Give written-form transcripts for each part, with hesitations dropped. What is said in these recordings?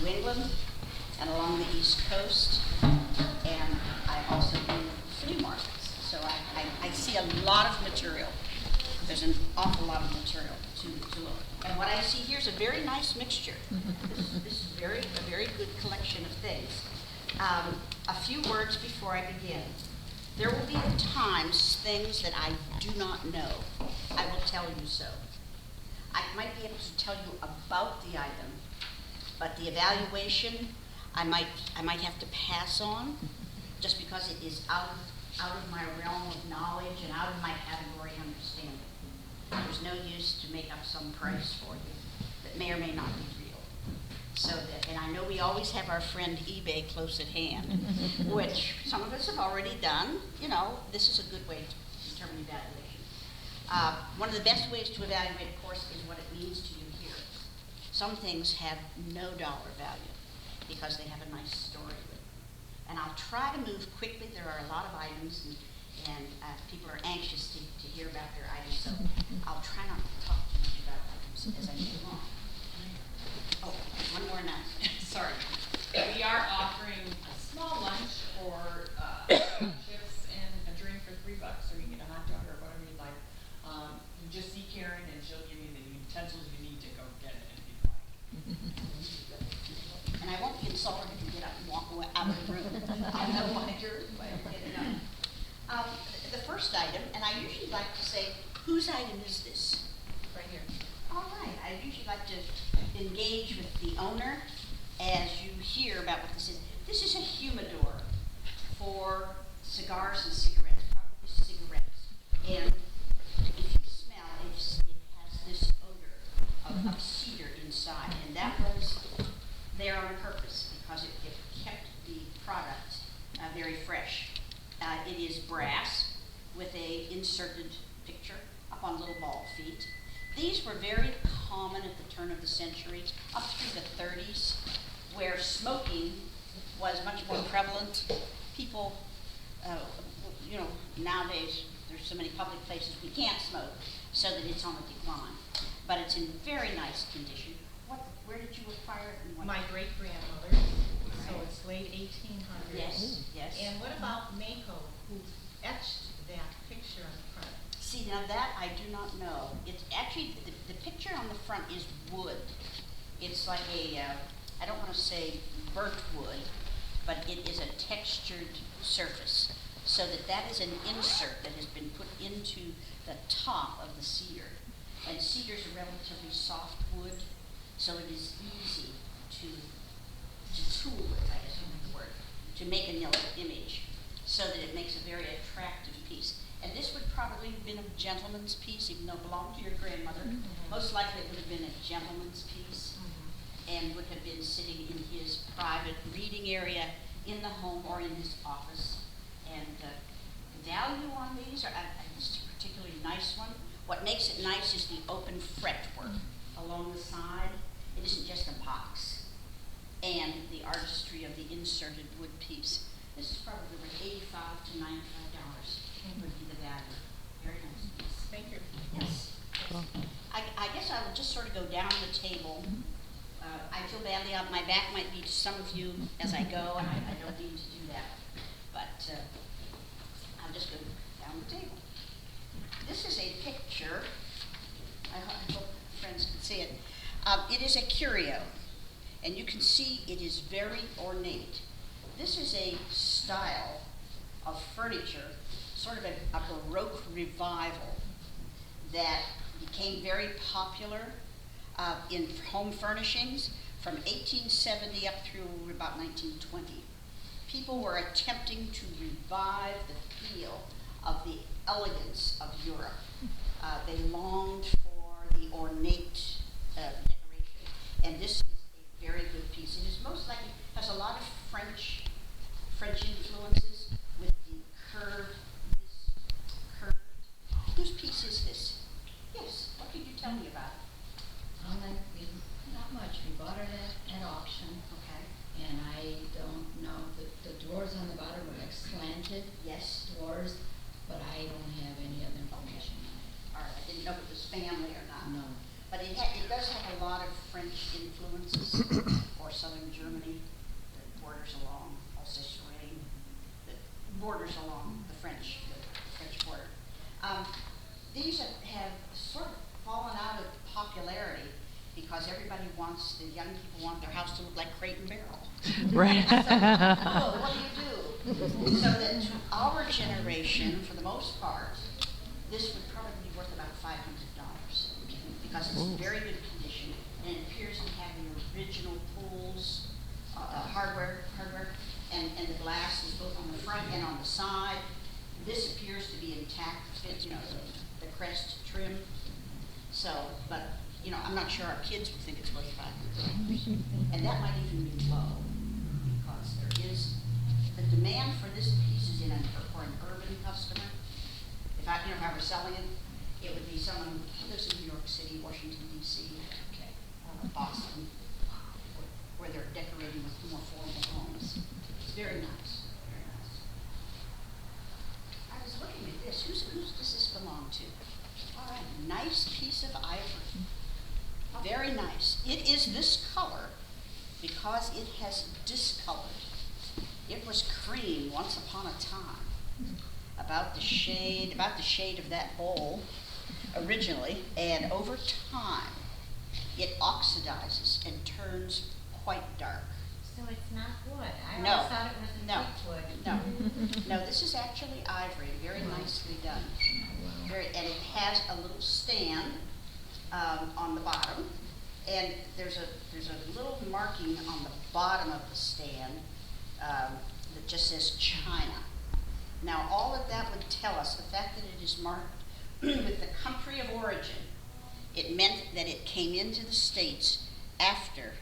New England and along the East Coast, and I also do flea markets. So I see a lot of material. There's an awful lot of material to look. And what I see here is a very nice mixture. This is a very good collection of things. A few words before I begin. There will be at times things that I do not know. I will tell you so. I might be able to tell you about the item, but the evaluation I might have to pass on just because it is out of my realm of knowledge and out of my category understanding. There's no use to make up some price for you that may or may not be real. So that, and I know we always have our friend eBay close at hand, which some of us have already done. You know, this is a good way to determine evaluation. One of the best ways to evaluate a course is what it means to you here. Some things have no dollar value because they have a nice story with them. And I'll try to move quickly. There are a lot of items, and people are anxious to hear about their items, so I'll try not to talk too much about items as I move along. Oh, one more announcement. Sorry. We are offering a small lunch or chips and a drink for $3, or you can get a hot dog or whatever you'd like. You just see Karen, and she'll give you the utensils you need to go get it if you'd like. And I won't be insulted if you get up and walk away out of the room. I know why you're getting up. The first item, and I usually like to say, whose item is this? Right here. All right. I usually like to engage with the owner as you hear about what this is. This is a humidor for cigars and cigarettes, probably cigarettes. And if you smell, it has this odor of cedar inside, and that was there on purpose because it kept the product very fresh. It is brass with a inserted picture up on little ball feet. These were very common at the turn of the century, up through the 30s, where smoking was much more prevalent. People, you know, nowadays there's so many public places we can't smoke, so that it's on the decline. But it's in very nice condition. Where did you acquire it? And what? My great-grandmother, so it's late 1800s. Yes, yes. And what about Mako, who etched that picture on the front? See, now that I do not know. It's actually, the picture on the front is wood. It's like a, I don't want to say burnt wood, but it is a textured surface. So that is an insert that has been put into the top of the cedar. And cedar is a relatively soft wood, so it is easy to tool it, I guess is the word, to make an image, so that it makes a very attractive piece. And this would probably have been a gentleman's piece, even though it belonged to your grandmother. Mm-hmm. Most likely it would have been a gentleman's piece, and would have been sitting in his private reading area in the home or in his office. And the value on these are, this is a particularly nice one. What makes it nice is the open fretwork along the side. It isn't just a box. And the artistry of the inserted wood piece. This is probably worth $85 to $95 would be the value. Very nice piece. Thank you. Yes. Cool. I guess I will just sort of go down the table. I feel badly. My back might be to some of you as I go, and I don't mean to do that. But I'll just go down the table. This is a picture. I hope friends can see it. It is a curio, and you can see it is very ornate. This is a style of furniture, sort of a Baroque revival that became very popular in home furnishings from 1870 up through about 1920. People were attempting to revive the feel of the elegance of Europe. They longed for the ornate decoration, and this is a very good piece. It is most likely has a lot of French influences with the curved. Whose piece is this? Yes. What could you tell me about it? Not much. We bought it at auction. Okay. And I don't know, the doors on the bottom were like slanted. Yes. Doors, but I don't have any other information on it. All right. I didn't know if it was family or not. No. But it does have a lot of French influences, wants, the young people want their house to look like Crate and Barrel. Right. So, what do? So that to our generation, for the most part, this would probably be worth about $500 because it's in very good condition and it appears to have the original pools, hardware, and the glass is both on the front and on the side. This appears to be intact, you know, the crest trim. So, but you know, I'm not sure our kids would think it's worth $500, and that might even be low because there is the demand for this piece is for an urban customer. If I were selling it, it would be someone who lives in New York City, Washington D.C., Boston, where they're decorating with more formal homes. It's very nice, very nice. I was looking at this. Who does this belong to? All right, nice piece of ivory. Very nice. It is this color because it has discolored. It was cream once upon a time. About the shade of that bowl originally, and over time it oxidizes and turns quite dark. So it's not wood. I No. always thought it was antique wood. No, this is actually ivory, very nicely done. And it has a little stand on the bottom, and there's a little marking on the bottom of the stand that just says China. Now, all of that would tell us, the fact that it is marked with the country of origin, it meant that it came into the States after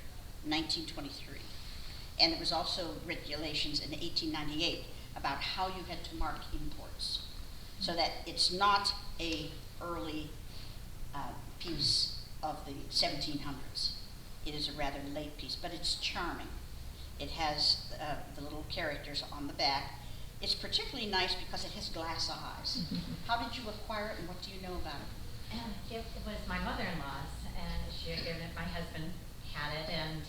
1923. And there was also regulations in 1898 about how you had to mark imports, so that it's not a early piece of the 1700s. It is a rather late piece, but it's charming. It has the little characters on the back. It's particularly nice because it has glass eyes. How did you acquire it, and what do you know about it? It was my mother-in-law's, and she had given it, my husband had it, and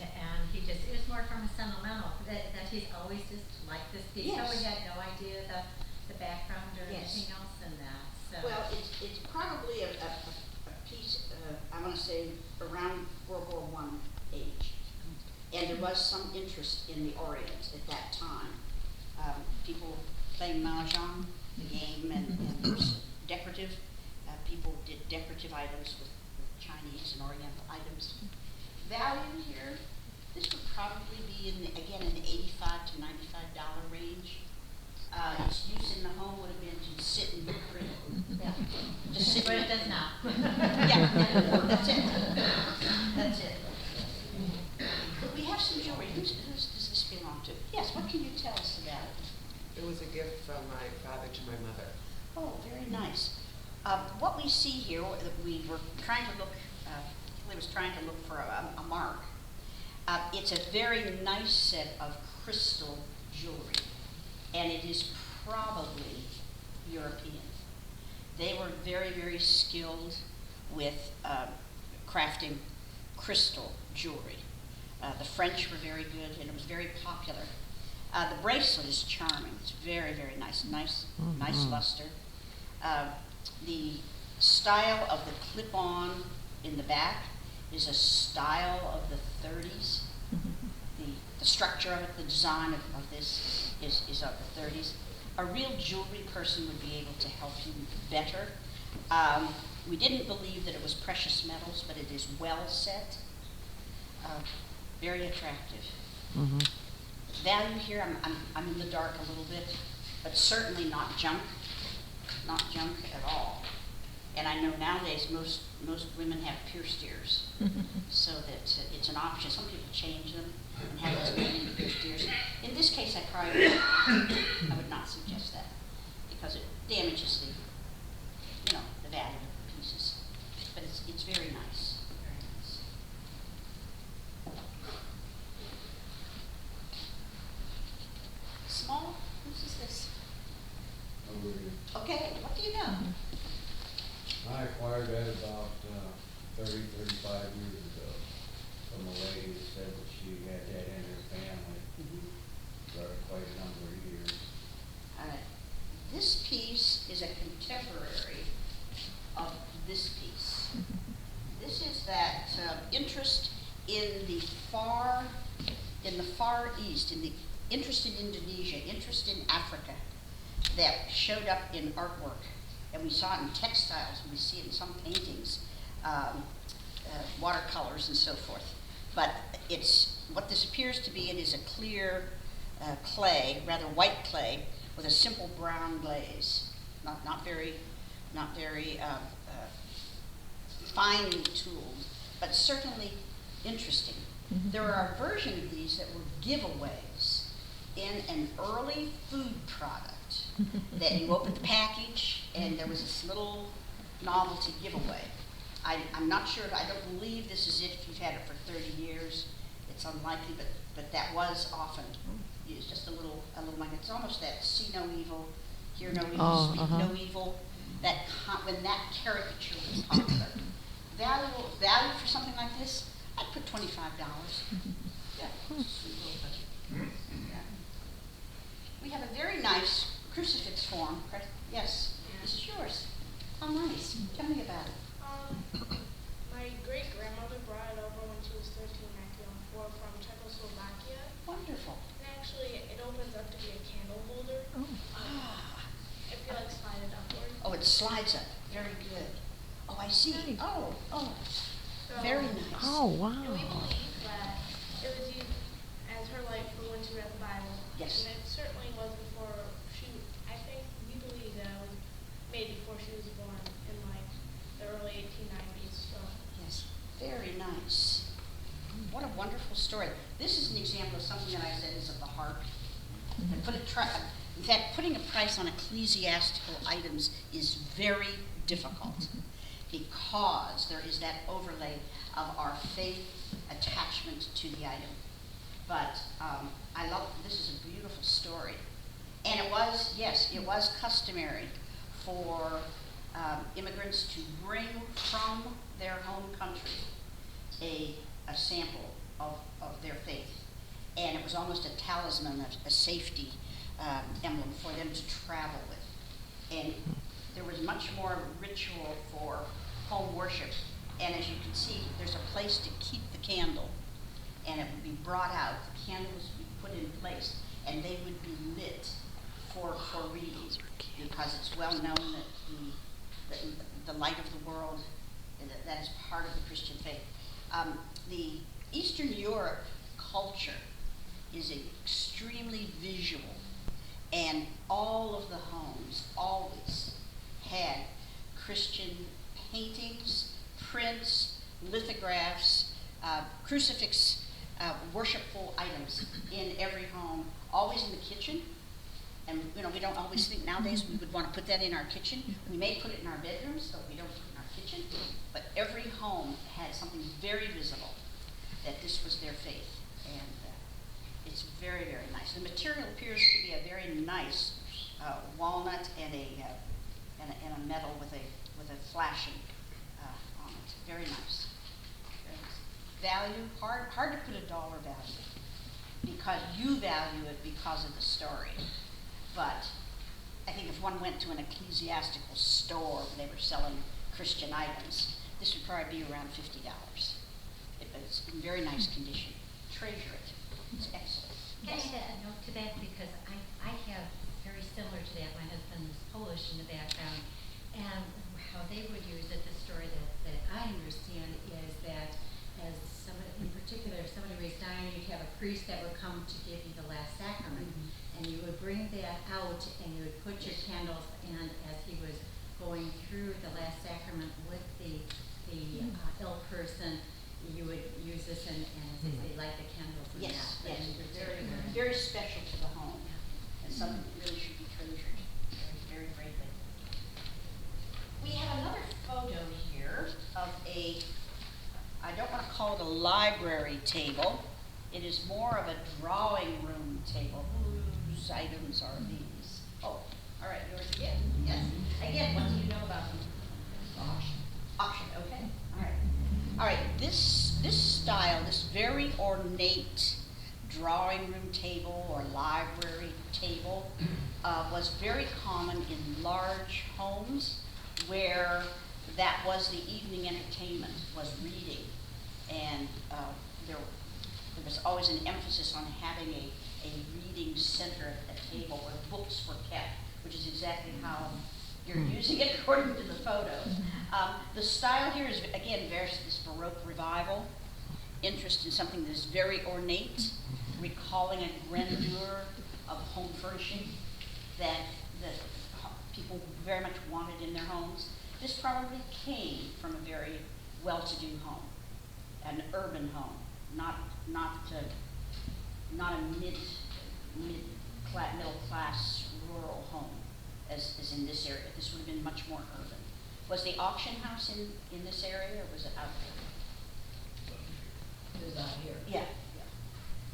he just, it was more from a sentimental, that he's always just liked this piece. Yes. So we had no idea the background or Yes. anything else in that, so. Well, it's probably a piece, I want to say, around World War I age. And there was some interest in the Orient at that time. People playing mahjong, the game, and there was decorative. People did decorative items with Chinese and Oriental items. Value here, this would probably be in the $85 to $95 range. Its use in the home would have been to sit and drink. Yeah. Just sit. But it does not. Yeah, that's it. That's it. But we have some jewelry. Whose does this belong to? Yes, what can you tell us about it? It was a gift from my father to my mother. Oh, very nice. What we see here, we were trying to look, Kelly was trying to look for a mark. It's a very nice set of crystal jewelry, and it is probably European. They were very, very skilled with crafting crystal jewelry. The French were very good, and it was very popular. The bracelet is charming. It's very, very nice. Nice luster. The style of the clip-on in the back is a style of the 30s. The structure of it, the design of this is of the 30s. A real jewelry person would be able to help you better. We didn't believe that it was precious metals, but it is well set. Very attractive. Value here, I'm in the dark a little bit, but certainly not junk at all. And I know nowadays most women have pierced ears, so that it's an option. Some people change them and have those many pierced ears. In this case, I would not suggest that because it damages the value of the pieces. But it's very nice, very nice. Small, whose is this? Okay, what do you know? I acquired that about 35 years ago from a lady that said that she had that in her family for quite a number of years. This piece is a in the Far East, in the interest in Indonesia, interest in Africa, that showed up in artwork. And we saw it in textiles, and we see it in some paintings, watercolors and so forth. But what this appears to be, it is a clear clay, rather white clay, with a simple brown glaze. Not very finely tooled, but certainly interesting. There are a version of these that were giveaways in an early food product that you opened the package and there was this little novelty giveaway. I'm not sure, I don't believe this is it if you've had it for 30 years. It's unlikely, but that was often used, just a little like, it's almost that see no evil, hear no evil, speak no evil, when that caricature was popular. Value for something like this, I'd put $25. Yeah, sweet little budget. Yeah. We have a very nice crucifix form. Yes, this is yours. How nice. Tell me about it. My great-grandmother brought it over when she was 13 1904 from Czechoslovakia. Wonderful. And actually, it opens up to be a candle holder. If you like slide it upward. Oh, it slides up. Very good. Oh, I see. Oh. So, Very nice. Oh, wow. And we believe that it was used as her light for when she read the Bible. Yes. And it certainly was before I think we believe that it was made before she was born in like the early 1890s. So. Yes. Very nice. What a wonderful story. This is an example of something that I said is of the heart. And in fact, putting a price on ecclesiastical items is very difficult because there is that overlay of our faith attachment to the item. But I love, this is a beautiful story. And it was customary for immigrants to bring from their home country a sample of their faith. And it was almost a talisman, a safety emblem for them to travel with. And there was much more ritual for home worship. And as you can see, there's a place to keep the candle. And it would be brought out, the candles would be put in place, and they would be lit for reading. Because it's well known that the light of the world, that is part of the Christian faith. The Eastern Europe culture is extremely visual, and all of the homes always had Christian paintings, prints, lithographs, crucifix, worshipful items in every home, always in the kitchen. And we don't always think nowadays we would want to put that in our kitchen. We may put it in our bedrooms, but we don't put it in our kitchen. But every home had something very visible that this was their faith. And it's very, very nice. The material appears to be a very nice walnut and a metal with a flashing on it. Very nice. Very nice. Value, hard to put a dollar value because you value it because of the story. But I think if one went to an ecclesiastical store where they were selling Christian items, this would probably be around $50. It's in very nice condition. Treasure it. It's excellent. Can I add a note to that? Because I have very similar to that. My husband is Polish in the background. And how they would use it, the story that I understand is that as somebody, in particular, if somebody was dying, you'd have a priest that would come to give you the last sacrament. And you would bring that out and you would put your candles in as he was going through the last sacrament with the ill person. You would use this and as they light the candles in Yes, that. yes. And Very, very special to the home and something that really should be treasured very, very greatly. We have another photo here of I don't want to call it a library table. It is more of a drawing room table. Whose items are these? Oh, all right, yours again. Yes. Again, what do you know about them? Auction, okay. All right. All right, this style, this very ornate drawing room table or library table was very common in large homes where that was the evening entertainment, was reading. And there was always an emphasis on having a reading center at the table where books were kept, which is exactly how you're using it according to the photos. The style here is, again, very this Baroque revival, interest in something that is very ornate, recalling a grandeur of home furnishing that people very much wanted in their homes. This probably came from a very well-to-do home, an urban home, not a middle class rural home as in this area. This would have been much more urban. Was the auction house in this area, or was it out there? It was out here. Yeah.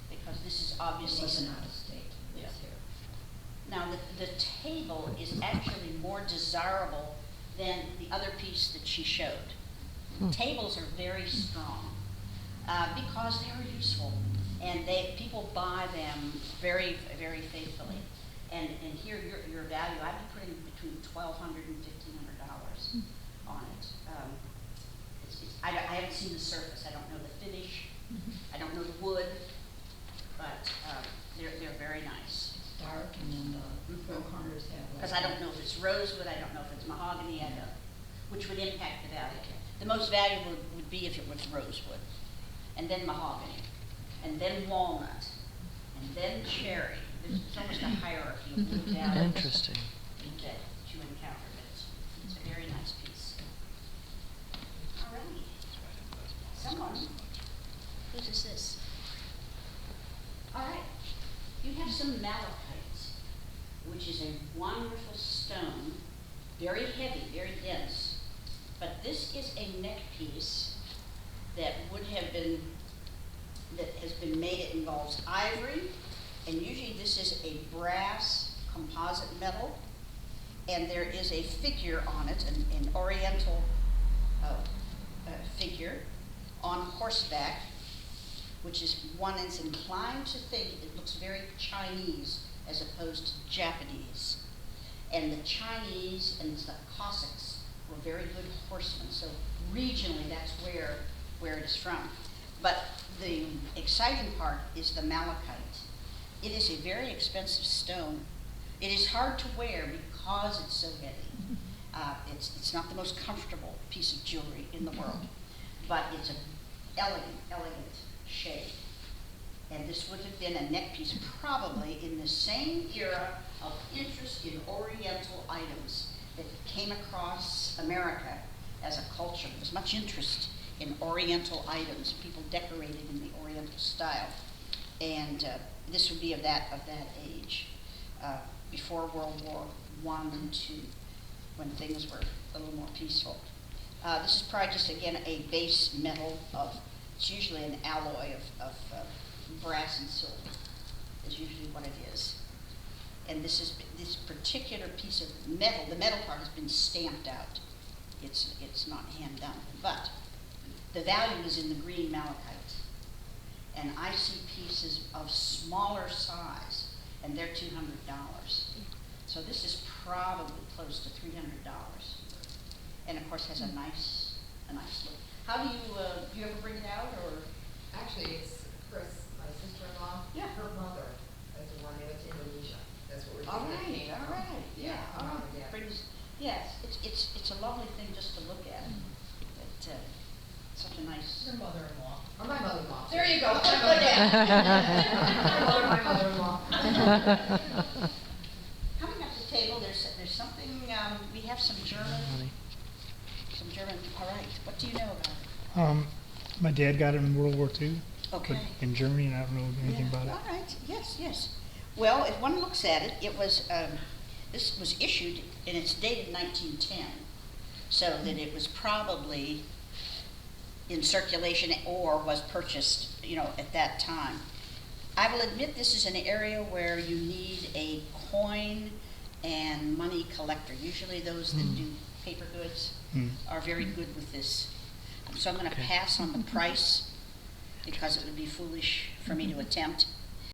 Because this is It obviously. wasn't out of state, it was here. Now, the table is actually more desirable than the other piece that she showed. Tables are very strong because they are useful, and people buy them very, very faithfully. And here, your value, I'd be putting between $1,200 and $1,500 on it. I haven't seen the surface. I don't know the finish. I don't know the wood, but they're very nice. It's dark, and then the four corners have. Because I don't know if it's rosewood, I don't know if it's mahogany, I don't, which would impact the value. The most valuable would be if it was rosewood, and then mahogany, and then walnut, and then cherry. It's almost a hierarchy of wood values. Interesting. That you encounter, but it's a very nice piece. All righty. Someone, whose is this? All right, you have some malachite, which is a wonderful stone, very heavy, very dense. But this is a neck piece that has been made. It involves ivory, and usually this is a brass composite metal, and there is a figure on it, an oriental figure on horseback, which is one is inclined to think it looks very Chinese as opposed to Japanese. And the Chinese and the Cossacks were very good horsemen, so regionally that's where it is from. But the exciting part is the malachite. It is a very expensive stone. It is hard to wear because it's so heavy. It's not the most comfortable piece of jewelry in the world, but it's an elegant shade. And this would have been a neck piece probably in the same era of interest in Oriental items that came across America as a culture. There was much interest in Oriental items, people decorated in the Oriental style. And this would be of that age, before World War I and II, when things were a little more peaceful. This is probably just, again, a base metal it's usually an alloy of brass and silver, is usually what it is. And this particular piece of metal, the metal part has been stamped out. It's not hand done, but the value is in the green malachite. And I see pieces of smaller size, and they're $200. So this is probably close to $300. And of course has a nice look. How do you ever bring it out, or? Actually, it's Chris, my sister-in-law. Yeah. Her mother is the one that went to Indonesia. That's what we're All doing. right, yeah. Mom and Dad. Yes, it's a lovely thing just to look at. It, such a nice. Your mother-in-law. Or my mother-in-law. There you go. My mother-in-law. Coming up the table, there's something. We have some German. All right. What do you know about it? My dad got it in World War II. Okay. But in Germany, and I don't know anything about it. All right. Yes. Well, if one looks at it, it was this was issued and it's dated 1910, so that it was probably in circulation or was purchased, at that time. I will admit this is an area where you need a coin and money collector. Usually those that do paper goods are very good with this. So I'm going to pass on the price because it would be foolish for me to attempt.